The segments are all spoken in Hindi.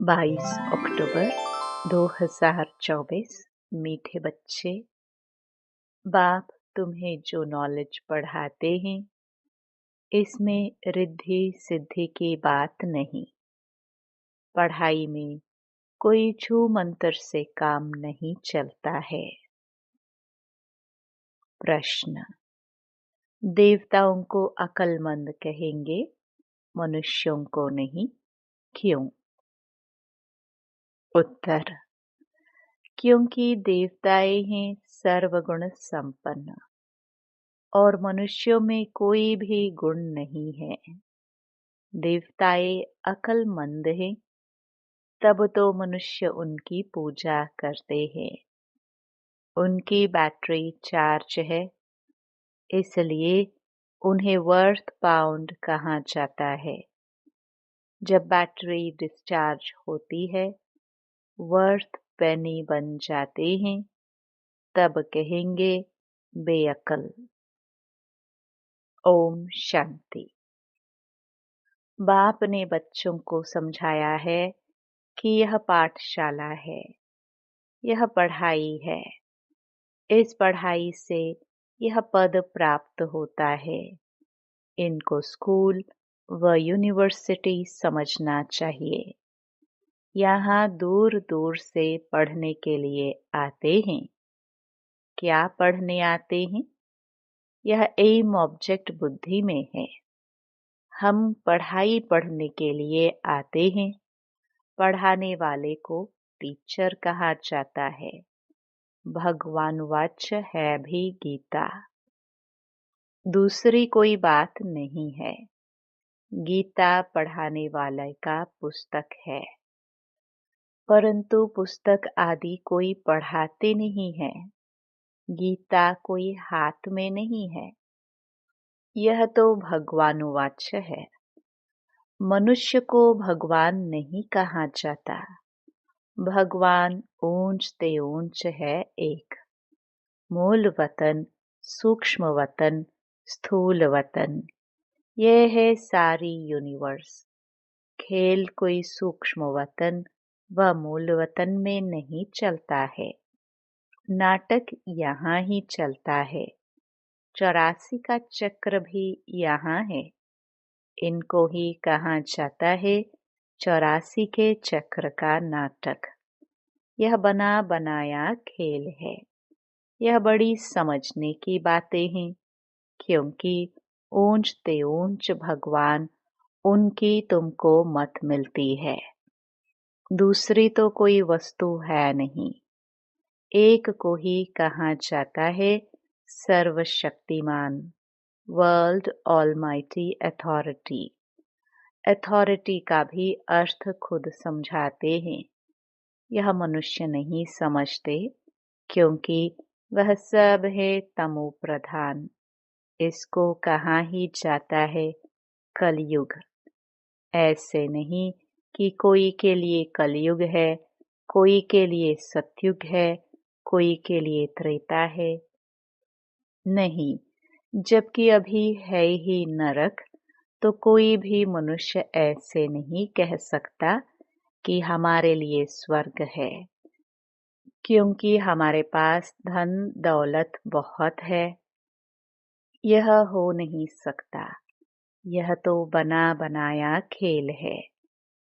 22 अक्टूबर 2024। मीठे बच्चे, बाप तुम्हें जो नॉलेज पढ़ाते हैं इसमें रिद्धि सिद्धि की बात नहीं। पढ़ाई में कोई छू मंतर से काम नहीं चलता है। प्रश्न, देवताओं को अक्लमंद कहेंगे, मनुष्यों को नहीं, क्यों? उत्तर, क्योंकि देवताएं हैं सर्वगुण संपन्न और मनुष्यों में कोई भी गुण नहीं है। देवताएं अक्लमंद हैं, तब तो मनुष्य उनकी पूजा करते हैं। उनकी बैटरी चार्ज है, इसलिए उन्हें वर्थ पाउंड कहा जाता है। जब बैटरी डिस्चार्ज होती है, वर्थ पेनी बन जाते हैं, तब कहेंगे बेअक्ल। ओम शांति। बाप ने बच्चों को समझाया है कि यह पाठशाला है, यह पढ़ाई है। इस पढ़ाई से यह पद प्राप्त होता है। इनको स्कूल व यूनिवर्सिटी समझना चाहिए। यहाँ दूर दूर से पढ़ने के लिए आते हैं। क्या पढ़ने आते हैं? यह एम ऑब्जेक्ट बुद्धि में है। हम पढ़ाई पढ़ने के लिए आते हैं। पढ़ाने वाले को टीचर कहा जाता है। भगवान वाच्य है भी गीता। दूसरी कोई बात नहीं है। गीता पढ़ाने वाले का पुस्तक है, परंतु पुस्तक आदि कोई पढ़ाते नहीं है। गीता कोई हाथ में नहीं है। यह तो भगवान वाच्य है। मनुष्य को भगवान नहीं कहा जाता। भगवान ऊंच ते ऊंच है एक। मूल वतन, सूक्ष्म वतन, स्थूल वतन, यह है सारी यूनिवर्स। खेल कोई सूक्ष्म वतन व मूल वतन में नहीं चलता है। नाटक यहाँ ही चलता है। 84 का चक्र भी यहाँ है। इनको ही कहा जाता है 84 के चक्र का नाटक। यह बना बनाया खेल है। यह बड़ी समझने की बातें हैं, क्योंकि ऊंच ते ऊंच भगवान उनकी तुमको मत मिलती है। दूसरी तो कोई वस्तु है नहीं। एक को ही कहा जाता है सर्वशक्तिमान, वर्ल्ड ऑलमाइटी अथॉरिटी। अथॉरिटी का भी अर्थ खुद समझाते हैं। यह मनुष्य नहीं समझते, क्योंकि वह सब है तमो प्रधान। इसको कहा ही जाता है कलयुग। ऐसे नहीं कि कोई के लिए कलयुग है, कोई के लिए सतयुग है, कोई के लिए त्रेता है। नहीं, जबकि अभी है ही नरक, तो कोई भी मनुष्य ऐसे नहीं कह सकता कि हमारे लिए स्वर्ग है, क्योंकि हमारे पास धन दौलत बहुत है। यह हो नहीं सकता। यह तो बना बनाया खेल है।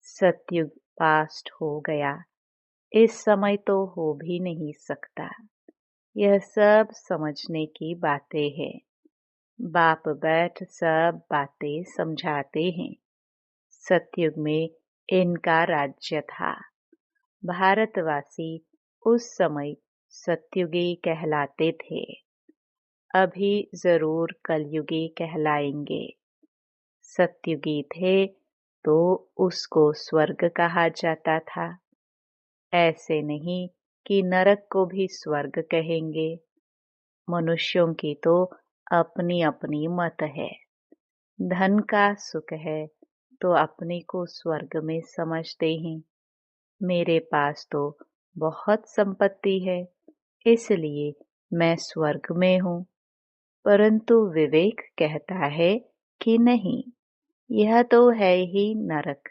सतयुग पास्ट हो गया, इस समय तो हो भी नहीं सकता। यह सब समझने की बातें हैं। बाप बैठ सब बातें समझाते हैं। सतयुग में इनका राज्य था। भारतवासी उस समय सतयुगी कहलाते थे। अभी जरूर कलयुगी कहलाएंगे। सतयुगी थे तो उसको स्वर्ग कहा जाता था। ऐसे नहीं कि नरक को भी स्वर्ग कहेंगे। मनुष्यों की तो अपनी अपनी मत है। धन का सुख है तो अपने को स्वर्ग में समझते हैं। मेरे पास तो बहुत संपत्ति है, इसलिए मैं स्वर्ग में हूँ। परंतु विवेक कहता है कि नहीं, यह तो है ही नरक।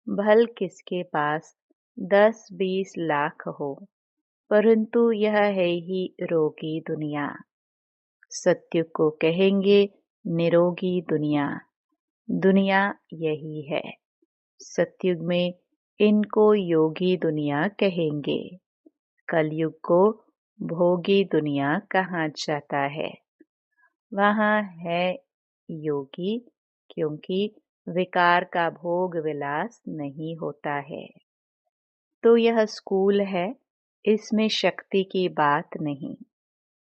भल किसके पास 10-20 लाख हो, परंतु यह है ही रोगी दुनिया। सत्य को कहेंगे निरोगी दुनिया। दुनिया यही है। सतयुग में इनको योगी दुनिया कहेंगे। कलयुग को भोगी दुनिया कहा जाता है। वहाँ है योगी, क्योंकि विकार का भोग विलास नहीं होता है। तो यह स्कूल है, इसमें शक्ति की बात नहीं।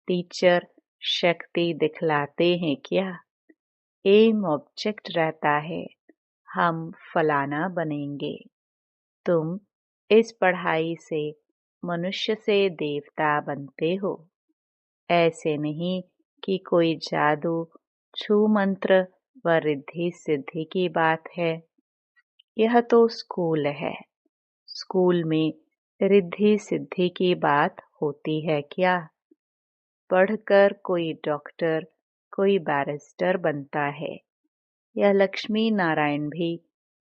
टीचर शक्ति दिखलाते हैं क्या? एम ऑब्जेक्ट रहता है, हम फलाना बनेंगे। तुम इस पढ़ाई से मनुष्य से देवता बनते हो। ऐसे नहीं कि कोई जादू, छू मंत्र व रिद्धि सिद्धि की बात है। यह तो स्कूल है। स्कूल में रिद्धि सिद्धि की बात होती है क्या? पढ़कर कोई डॉक्टर, कोई बैरिस्टर बनता है। यह लक्ष्मी नारायण भी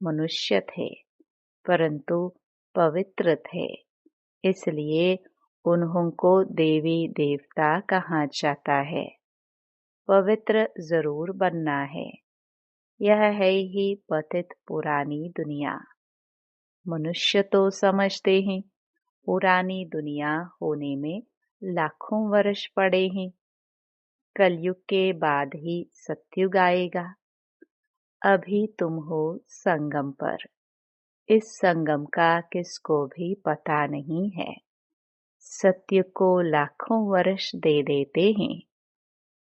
मनुष्य थे, परंतु पवित्र थे, इसलिए उन्हों को देवी देवता कहा जाता है। पवित्र जरूर बनना है। यह है ही पतित पुरानी दुनिया। मनुष्य तो समझते हैं पुरानी दुनिया होने में लाखों वर्ष पड़े हैं। कलयुग के बाद ही सतयुग आएगा। अभी तुम हो संगम पर। इस संगम का किसको भी पता नहीं है। सत्य को लाखों वर्ष दे देते हैं।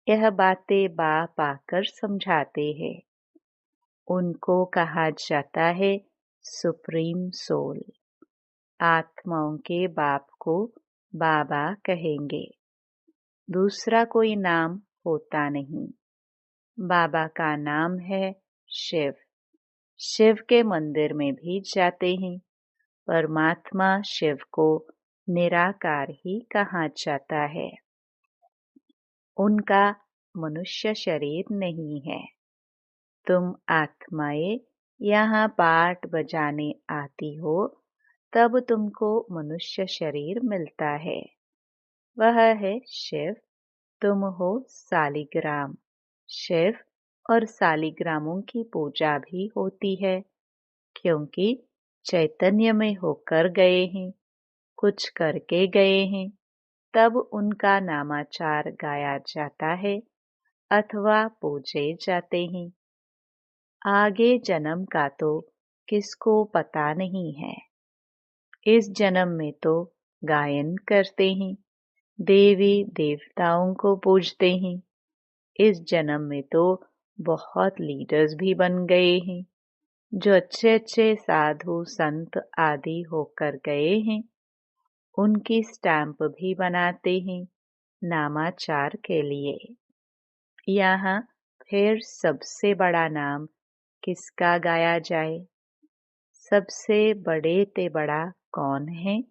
यह बातें बाप आकर समझाते हैं। उनको कहा जाता है सुप्रीम सोल। आत्माओं के बाप को बाबा कहेंगे। दूसरा कोई नाम होता नहीं। बाबा का नाम है शिव। शिव के मंदिर में भी जाते हैं। परमात्मा शिव को निराकार ही कहा जाता है। उनका मनुष्य शरीर नहीं है। तुम आत्माएं यहाँ पाठ बजाने आती हो, तब तुमको मनुष्य शरीर मिलता है। वह है शिव। तुम हो सालिग्राम। शिव और सालिग्रामों की पूजा भी होती है, क्योंकि चैतन्य में होकर गए हैं, कुछ करके गए हैं, तब उनका नामाचार गाया जाता है अथवा पूजे जाते हैं। आगे जन्म का तो किसको पता नहीं है। इस जन्म में तो गायन करते हैं, देवी देवताओं को पूजते हैं। इस जन्म में तो बहुत लीडर्स भी बन गए हैं, जो अच्छे अच्छे साधु संत आदि होकर गए हैं। उनकी स्टैंप भी बनाते हैं नामाचार के लिए। यहाँ फिर सबसे बड़ा नाम किसका गाया जाए? सबसे बड़े ते बड़ा कौन है?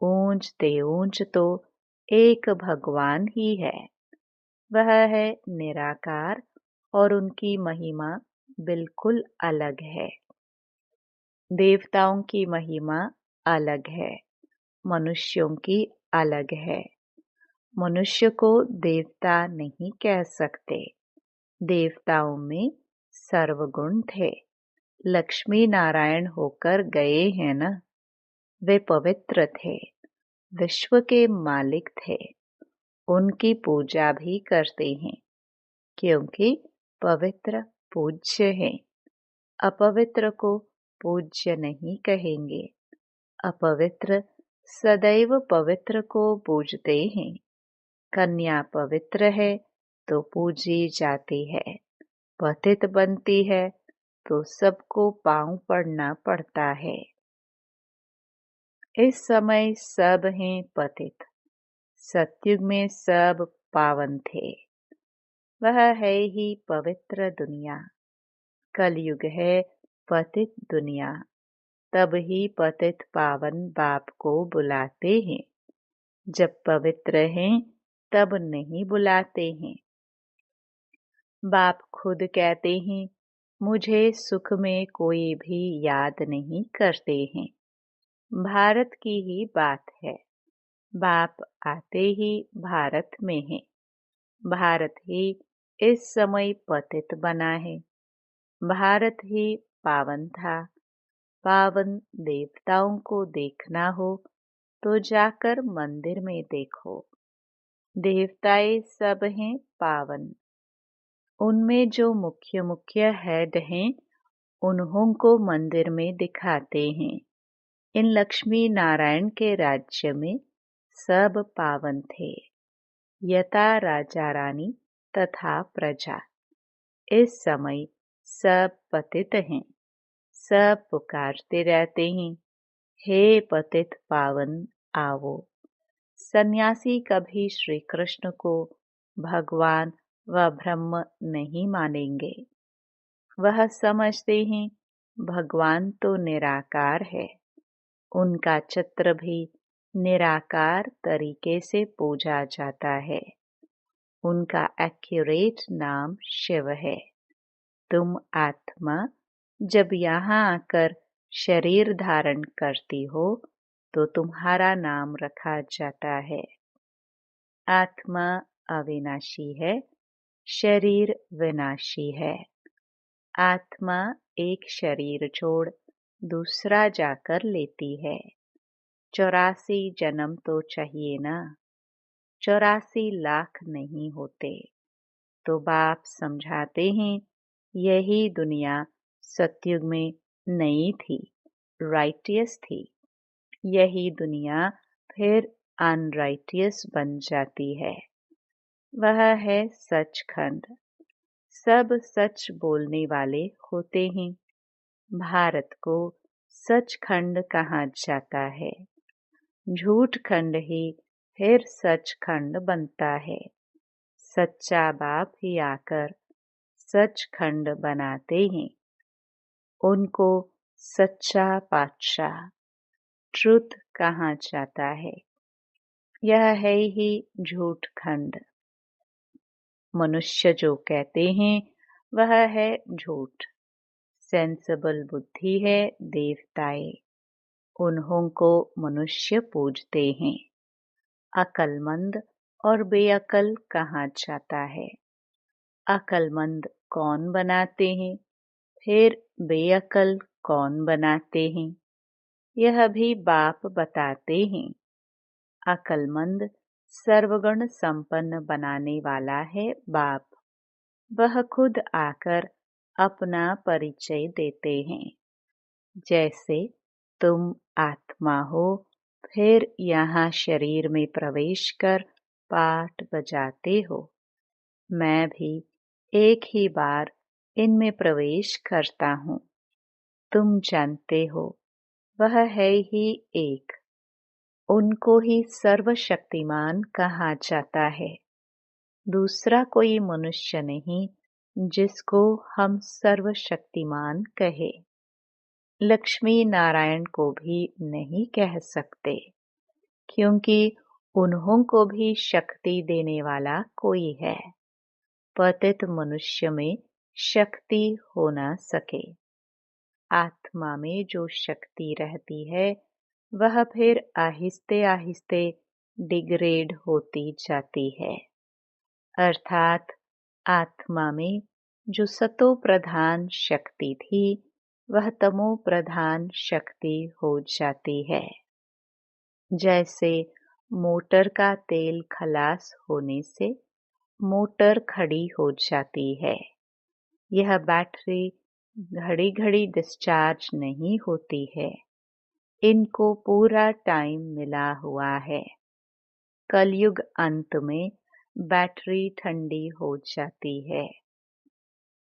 ऊंच ते ऊंच तो एक भगवान ही है। वह है निराकार और उनकी महिमा बिल्कुल अलग है। देवताओं की महिमा अलग है, मनुष्यों की अलग है। मनुष्य को देवता नहीं कह सकते। देवताओं में सर्वगुण थे। लक्ष्मी नारायण होकर गए हैं न। वे पवित्र थे, विश्व के मालिक थे। उनकी पूजा भी करते हैं, क्योंकि पवित्र पूज्य हैं। अपवित्र को पूज्य नहीं कहेंगे। अपवित्र सदैव पवित्र को पूजते हैं। कन्या पवित्र है तो पूजी जाती है। पतित बनती है तो सबको पांव पड़ना पड़ता है। इस समय सब हैं पतित। सतयुग में सब पावन थे। वह है ही पवित्र दुनिया। कलयुग है पतित दुनिया। तब ही पतित पावन बाप को बुलाते हैं। जब पवित्र हैं तब नहीं बुलाते हैं। बाप खुद कहते हैं मुझे सुख में कोई भी याद नहीं करते हैं। भारत की ही बात है। बाप आते ही भारत में है। भारत ही इस समय पतित बना है। भारत ही पावन था। पावन देवताओं को देखना हो तो जाकर मंदिर में देखो। देवताएं सब हैं पावन। उनमें जो मुख्य मुख्य हेड हैं उन्हों को मंदिर में दिखाते हैं। इन लक्ष्मी नारायण के राज्य में सब पावन थे। यथा राजा रानी तथा प्रजा। इस समय सब पतित हैं। सब पुकारते रहते हैं, हे पतित पावन आओ। सन्यासी कभी श्री कृष्ण को भगवान व ब्रह्म नहीं मानेंगे। वह समझते हैं भगवान तो निराकार है। उनका चित्र भी निराकार तरीके से पूजा जाता है। उनका एक्यूरेट नाम शिव है। तुम आत्मा जब यहाँ आकर शरीर धारण करती हो तो तुम्हारा नाम रखा जाता है। आत्मा अविनाशी है, शरीर विनाशी है। आत्मा एक शरीर छोड़ दूसरा जाकर लेती है। 84 जन्म तो चाहिए ना। 84 लाख नहीं होते। तो बाप समझाते हैं यही दुनिया सतयुग में नई थी, राइटियस थी। यही दुनिया फिर अनराइटियस बन जाती है। वह है सचखंड। सब सच बोलने वाले होते हैं। भारत को सचखंड कहा जाता है। झूठ खंड ही फिर सचखंड बनता है। सच्चा बाप ही आकर सचखंड बनाते हैं। उनको सच्चा पातशाह ट्रुथ कहा जाता है। यह है ही झूठ खंड। मनुष्य जो कहते हैं वह है झूठ। सेंसिबल बुद्धि है देवताएं। उन्हों को मनुष्य पूजते हैं। अकलमंद और बेअकल कहा जाता है। अकलमंद कौन बनाते हैं, फिर बेअकल कौन बनाते हैं, यह भी बाप बताते हैं। अकलमंद सर्वगुण संपन्न बनाने वाला है बाप। वह खुद आकर अपना परिचय देते हैं। जैसे तुम आत्मा हो, फिर यहाँ शरीर में प्रवेश कर पाठ बजाते हो। मैं भी एक ही बार इनमें प्रवेश करता हूँ। तुम जानते हो वह है ही एक। उनको ही सर्वशक्तिमान कहा जाता है। दूसरा कोई मनुष्य नहीं जिसको हम सर्वशक्तिमान कहे। लक्ष्मी नारायण को भी नहीं कह सकते, क्योंकि उन्हों को भी शक्ति देने वाला कोई है। पतित मनुष्य में शक्ति हो न सके। आत्मा में जो शक्ति रहती है वह फिर आहिस्ते आहिस्ते डिग्रेड होती जाती है। अर्थात आत्मा में जो सतो प्रधान शक्ति थी वह तमो प्रधान शक्ति हो जाती है। जैसे मोटर का तेल खलास होने से मोटर खड़ी हो जाती है। यह बैटरी घड़ी घड़ी डिस्चार्ज नहीं होती है। इनको पूरा टाइम मिला हुआ है। कलयुग अंत में बैटरी ठंडी हो जाती है।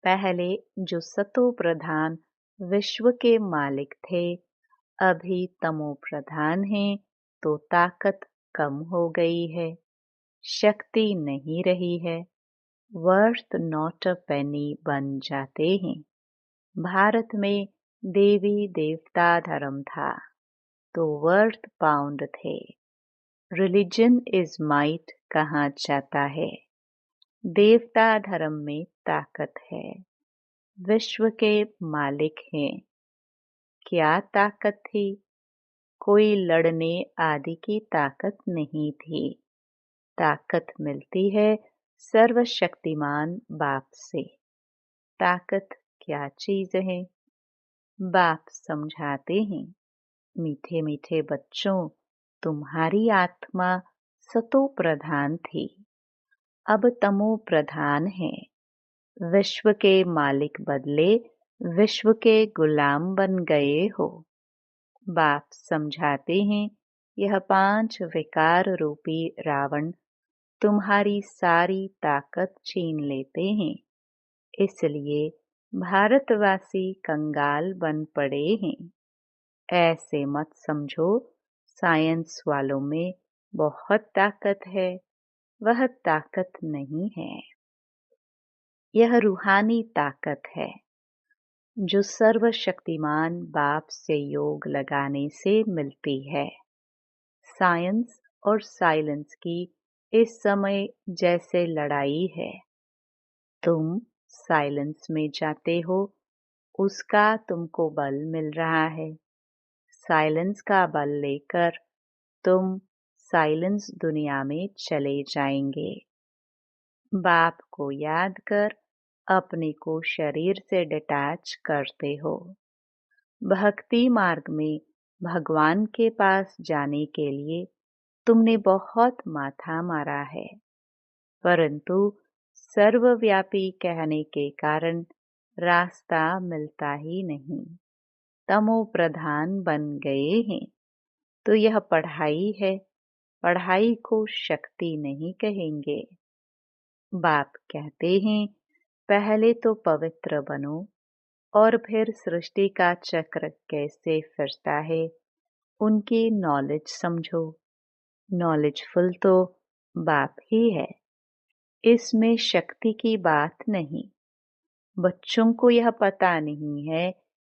पहले जो सतो प्रधान विश्व के मालिक थे, अभी तमो प्रधान हैं, तो ताकत कम हो गई है, शक्ति नहीं रही है। वर्थ नॉट अ पेनी बन जाते हैं। भारत में देवी देवता धर्म था तो वर्थ पाउंड थे। रिलीजन इज माइट कहा जाता है। देवता धर्म में ताकत है। विश्व के मालिक हैं। क्या ताकत थी? कोई लड़ने आदि की ताकत नहीं थी। ताकत मिलती है सर्वशक्तिमान बाप से। ताकत क्या चीज है? बाप समझाते हैं, मीठे मीठे बच्चों, तुम्हारी आत्मा सतो प्रधान थी, अब तमो प्रधान है। विश्व के मालिक बदले विश्व के गुलाम बन गए हो। बाप समझाते हैं, यह 5 विकार रूपी रावण तुम्हारी सारी ताकत छीन लेते हैं, इसलिए भारतवासी कंगाल बन पड़े हैं। ऐसे मत समझो साइंस वालों में बहुत ताकत है, वह ताकत नहीं है। यह रूहानी ताकत है जो सर्वशक्तिमान बाप से योग लगाने से मिलती है। साइंस और साइलेंस की इस समय जैसे लड़ाई है, तुम साइलेंस में जाते हो, उसका तुमको बल मिल रहा है। साइलेंस का बल लेकर तुम साइलेंस दुनिया में चले जाएंगे। बाप को याद कर अपने को शरीर से डिटैच करते हो। भक्ति मार्ग में भगवान के पास जाने के लिए तुमने बहुत माथा मारा है, परंतु सर्वव्यापी कहने के कारण रास्ता मिलता ही नहीं। तमो प्रधान बन गए हैं। तो यह पढ़ाई है, पढ़ाई को शक्ति नहीं कहेंगे। बाप कहते हैं, पहले तो पवित्र बनो और फिर सृष्टि का चक्र कैसे फिरता है उनकी नॉलेज समझो। नॉलेजफुल तो बाप ही है, इसमें शक्ति की बात नहीं। बच्चों को यह पता नहीं है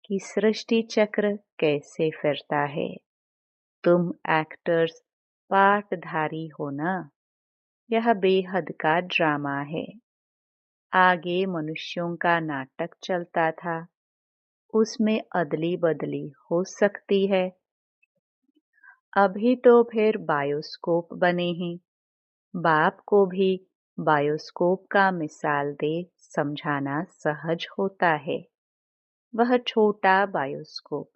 कि सृष्टि चक्र कैसे फिरता है। तुम एक्टर्स पार्टधारी हो ना। यह बेहद का ड्रामा है। आगे मनुष्यों का नाटक चलता था, उसमें अदली बदली हो सकती है। अभी तो फिर बायोस्कोप बने हैं। बाप को भी बायोस्कोप का मिसाल दे समझाना सहज होता है। वह छोटा बायोस्कोप,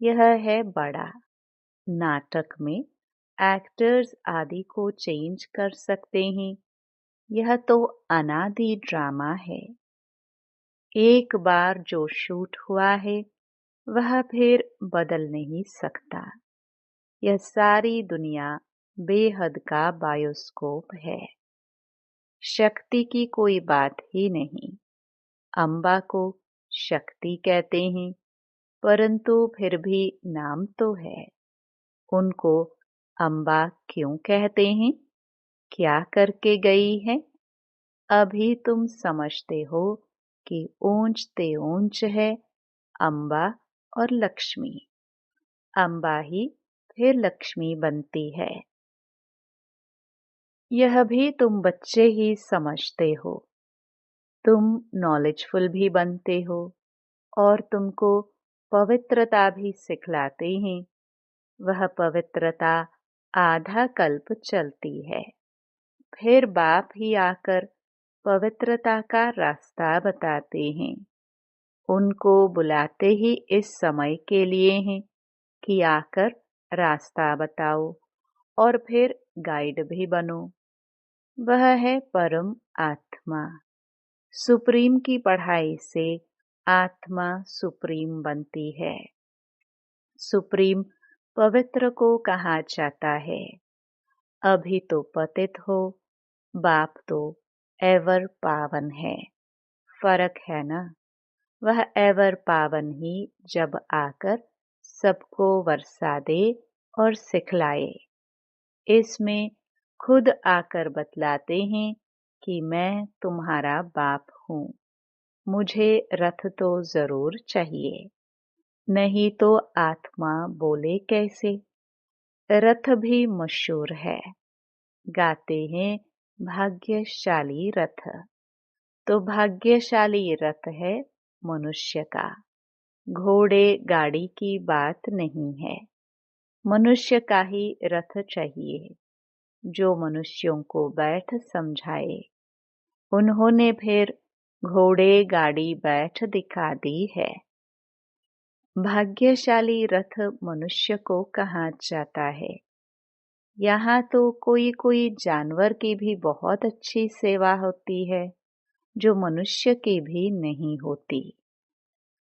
यह है बड़ा। नाटक में एक्टर्स आदि को चेंज कर सकते हैं। यह तो अनादि ड्रामा है। एक बार जो शूट हुआ है वह फिर बदल नहीं सकता। यह सारी दुनिया बेहद का बायोस्कोप है। शक्ति की कोई बात ही नहीं। अम्बा को शक्ति कहते हैं, परंतु फिर भी नाम तो है। उनको अम्बा क्यों कहते हैं? क्या करके गई है? अभी तुम समझते हो कि ऊंच ते ऊंच है अम्बा और लक्ष्मी। अम्बा ही फिर लक्ष्मी बनती है। यह भी तुम बच्चे ही समझते हो। तुम नॉलेजफुल भी बनते हो और तुमको पवित्रता भी सिखलाते हैं। वह पवित्रता आधा कल्प चलती है, फिर बाप ही आकर पवित्रता का रास्ता बताते हैं। उनको बुलाते ही इस समय के लिए हैं कि आकर रास्ता बताओ और फिर गाइड भी बनो। वह है परम आत्मा। सुप्रीम की पढ़ाई से आत्मा सुप्रीम बनती है। सुप्रीम पवित्र को कहा जाता है। अभी तो पतित हो, बाप तो एवर पावन है। फर्क है ना। वह एवर पावन ही जब आकर सबको वर्षा दे और सिखलाए। इसमें खुद आकर बतलाते हैं कि मैं तुम्हारा बाप हूँ। मुझे रथ तो जरूर चाहिए, नहीं तो आत्मा बोले कैसे। रथ भी मशहूर है, गाते हैं भाग्यशाली रथ। तो भाग्यशाली रथ है मनुष्य का, घोड़े गाड़ी की बात नहीं है। मनुष्य का ही रथ चाहिए जो मनुष्यों को बैठ समझाए। उन्होंने फिर घोड़े गाड़ी बैठ दिखा दी है। भाग्यशाली रथ मनुष्य को कहा जाता है। यहाँ तो कोई कोई जानवर की भी बहुत अच्छी सेवा होती है जो मनुष्य की भी नहीं होती।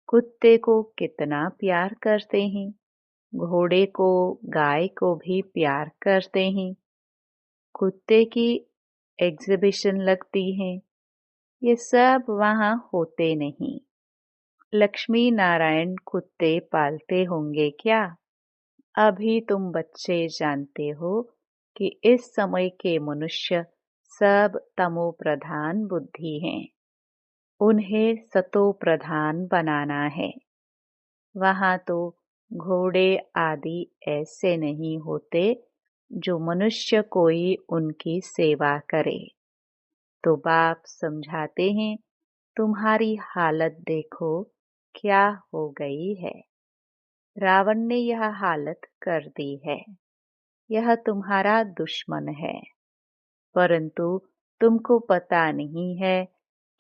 कुत्ते को कितना प्यार करते हैं, घोड़े को गाय को भी प्यार करते हैं। कुत्ते की एग्जिबिशन लगती है, ये सब वहाँ होते नहीं। लक्ष्मी नारायण कुत्ते पालते होंगे क्या? अभी तुम बच्चे जानते हो कि इस समय के मनुष्य सब तमो प्रधान बुद्धि हैं। उन्हें सतो प्रधान बनाना है। वहाँ तो घोड़े आदि ऐसे नहीं होते जो मनुष्य कोई उनकी सेवा करे। तो बाप समझाते हैं, तुम्हारी हालत देखो क्या हो गई है। रावण ने यह हालत कर दी है। यह तुम्हारा दुश्मन है, परंतु तुमको पता नहीं है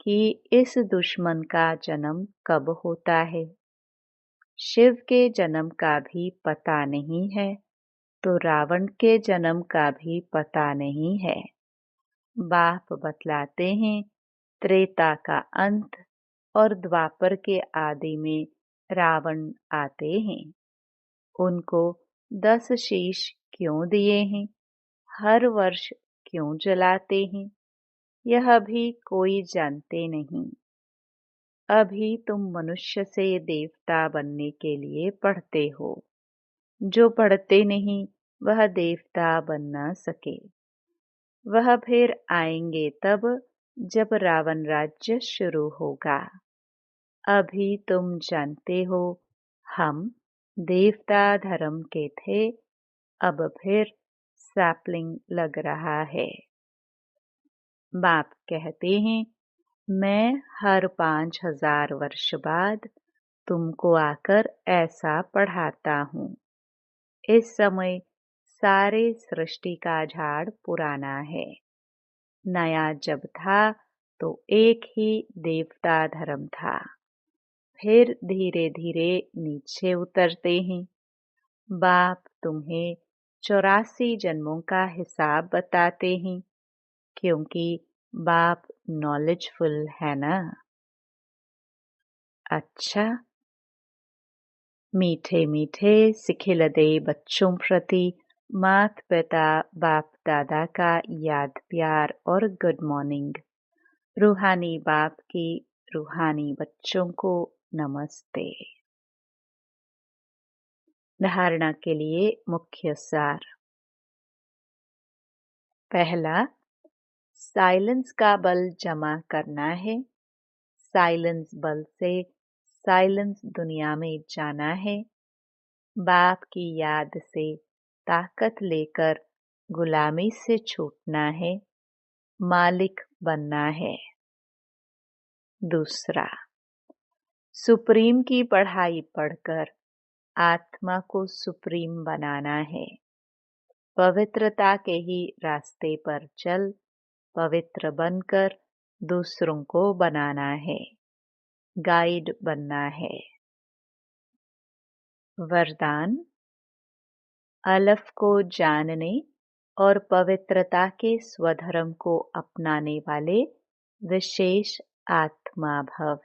कि इस दुश्मन का जन्म कब होता है। शिव के जन्म का भी पता नहीं है, तो रावण के जन्म का भी पता नहीं है। बाप बतलाते हैं, त्रेता का अंत और द्वापर के आदि में रावण आते हैं। उनको 10 शीश क्यों दिए हैं, हर वर्ष क्यों जलाते हैं, यह भी कोई जानते नहीं। अभी तुम मनुष्य से देवता बनने के लिए पढ़ते हो। जो पढ़ते नहीं वह देवता बन न सके। वह फिर आएंगे तब जब रावण राज्य शुरू होगा। अभी तुम जानते हो हम देवता धर्म के थे, अब फिर सैपलिंग लग रहा है। बाप कहते हैं, मैं हर 5000 वर्ष बाद तुमको आकर ऐसा पढ़ाता हूँ। इस समय सारे सृष्टि का झाड़ पुराना है। नया जब था तो एक ही देवता धर्म था, फिर धीरे धीरे नीचे उतरते हैं। बाप तुम्हें 84 जन्मों का हिसाब बताते हैं, क्योंकि बाप नॉलेजफुल है ना। अच्छा, मीठे मीठे सिखिलदे बच्चों प्रति मात पिता बाप दादा का याद प्यार और गुड मॉर्निंग। रूहानी बाप की रूहानी बच्चों को नमस्ते। धारणा के लिए मुख्य सार। पहला, साइलेंस का बल जमा करना है। साइलेंस बल से साइलेंस दुनिया में जाना है। बाप की याद से ताकत लेकर गुलामी से छूटना है, मालिक बनना है। दूसरा, सुप्रीम की पढ़ाई पढ़कर आत्मा को सुप्रीम बनाना है। पवित्रता के ही रास्ते पर चल पवित्र बनकर दूसरों को बनाना है, गाइड बनना है। वरदान, अलफ को जानने और पवित्रता के स्वधर्म को अपनाने वाले विशेष आत्मा भव।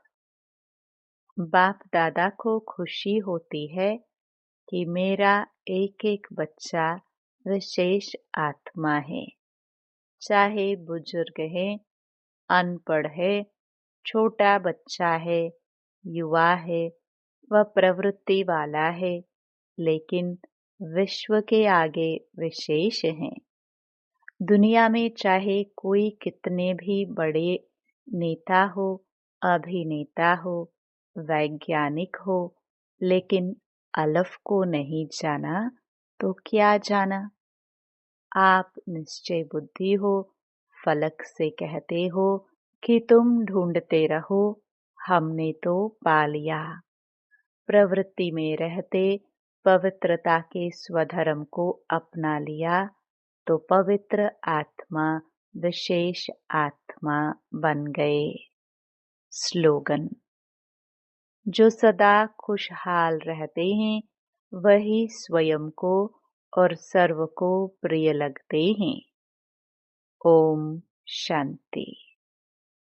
बाप दादा को खुशी होती है कि मेरा एक एक बच्चा विशेष आत्मा है। चाहे बुजुर्ग है, अनपढ़ है, छोटा बच्चा है, युवा है, वह प्रवृत्ति वाला है, लेकिन विश्व के आगे विशेष हैं। दुनिया में चाहे कोई कितने भी बड़े नेता हो, अभिनेता हो, वैज्ञानिक हो, लेकिन अलफ को नहीं जाना तो क्या जाना। आप निश्चय बुद्धि हो, फलक से कहते हो कि तुम ढूंढते रहो, हमने तो पा लिया। प्रवृत्ति में रहते पवित्रता के स्वधर्म को अपना लिया तो पवित्र आत्मा विशेष आत्मा बन गए। स्लोगन: जो सदा खुशहाल रहते हैं वही स्वयं को और सर्व को प्रिय लगते हैं। ओम शांति।